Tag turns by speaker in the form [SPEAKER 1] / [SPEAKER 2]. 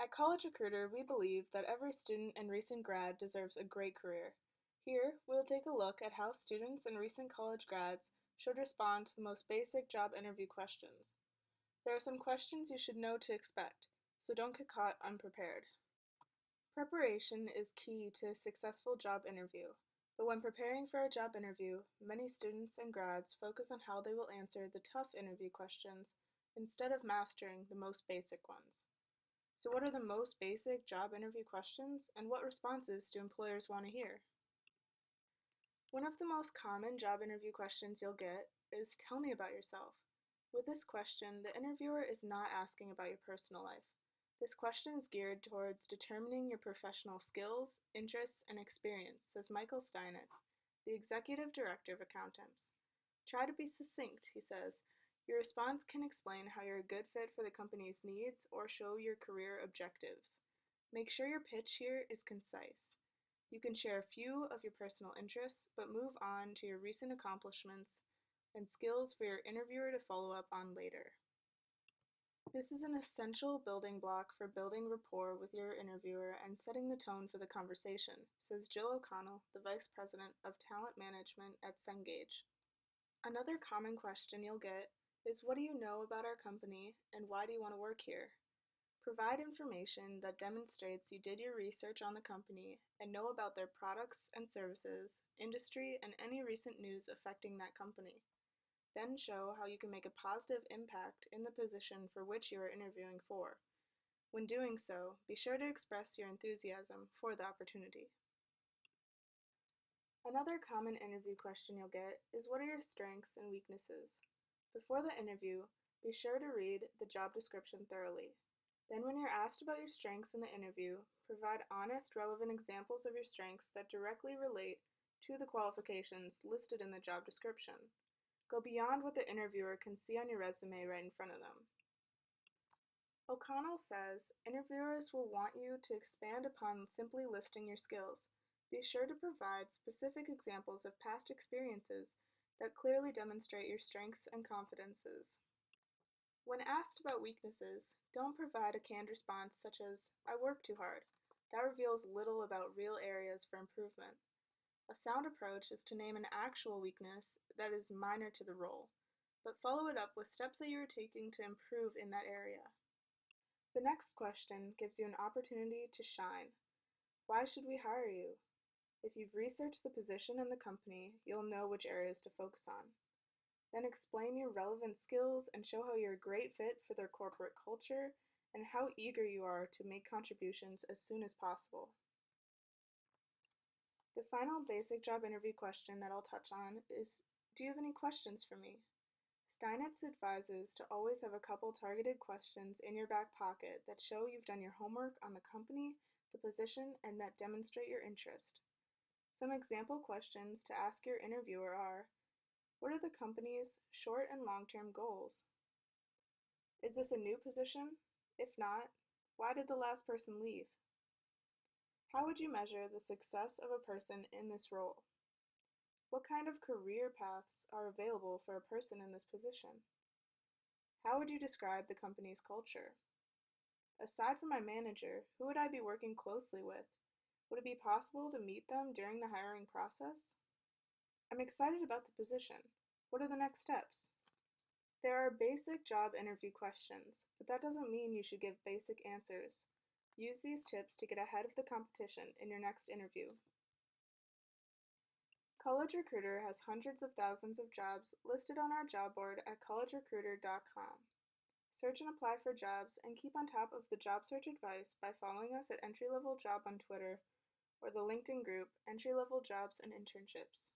[SPEAKER 1] At College Recruiter, we believe that every student and recent grad deserves a great career. Here, we'll take a look at how students and recent college grads should respond to the most basic job interview questions. There are some questions you should know to expect, so don't get caught unprepared. Preparation is key to a successful job interview, but when preparing for a job interview, many students and grads focus on how they will answer the tough interview questions instead of mastering the most basic ones. So what are the most basic job interview questions, and what responses do employers want to hear? One of the most common job interview questions you'll get is, "Tell me about yourself." With this question, the interviewer is not asking about your personal life. This question is geared towards determining your professional skills, interests, and experience, says Michael Steinitz, the Executive Director of Accountants. Try to be succinct, he says. Your response can explain how you're a good fit for the company's needs or show your career objectives. Make sure your pitch here is concise. You can share a few of your personal interests, but move on to your recent accomplishments and skills for your interviewer to follow up on later. This is an essential building block for building rapport with your interviewer and setting the tone for the conversation, says Jill O'Connell, the Vice President of Talent Management at Cengage. Another common question you'll get is, "What do you know about our company and why do you want to work here?" Provide information that demonstrates you did your research on the company and know about their products and services, industry, and any recent news affecting that company. Then show how you can make a positive impact in the position for which you are interviewing for. When doing so, be sure to express your enthusiasm for the opportunity. Another common interview question you'll get is, "What are your strengths and weaknesses?" Before the interview, be sure to read the job description thoroughly. Then when you're asked about your strengths in the interview, provide honest, relevant examples of your strengths that directly relate to the qualifications listed in the job description. Go beyond what the interviewer can see on your resume right in front of them. O'Connell says, interviewers will want you to expand upon simply listing your skills. Be sure to provide specific examples of past experiences that clearly demonstrate your strengths and confidences. When asked about weaknesses, don't provide a canned response such as, "I work too hard." That reveals little about real areas for improvement. A sound approach is to name an actual weakness that is minor to the role, but follow it up with steps that you are taking to improve in that area. The next question gives you an opportunity to shine. Why should we hire you? If you've researched the position and the company, you'll know which areas to focus on. Then explain your relevant skills and show how you're a great fit for their corporate culture and how eager you are to make contributions as soon as possible. The final basic job interview question that I'll touch on is, "Do you have any questions for me?" Steinitz advises to always have a couple targeted questions in your back pocket that show you've done your homework on the company, the position, and that demonstrate your interest. Some example questions to ask your interviewer are, "What are the company's short and long-term goals?" "Is this a new position? If not, why did the last person leave?" "How would you measure the success of a person in this role?" "What kind of career paths are available for a person in this position?" "How would you describe the company's culture?" "Aside from my manager, who would I be working closely with? Would it be possible to meet them during the hiring process?" "I'm excited about the position. What are the next steps?" There are basic job interview questions, but that doesn't mean you should give basic answers. Use these tips to get ahead of the competition in your next interview. College Recruiter has hundreds of thousands of jobs listed on our job board at collegerecruiter.com. Search and apply for jobs and keep on top of the job search advice by following us at Entry Level Job on Twitter or the LinkedIn group Entry Level Jobs and Internships.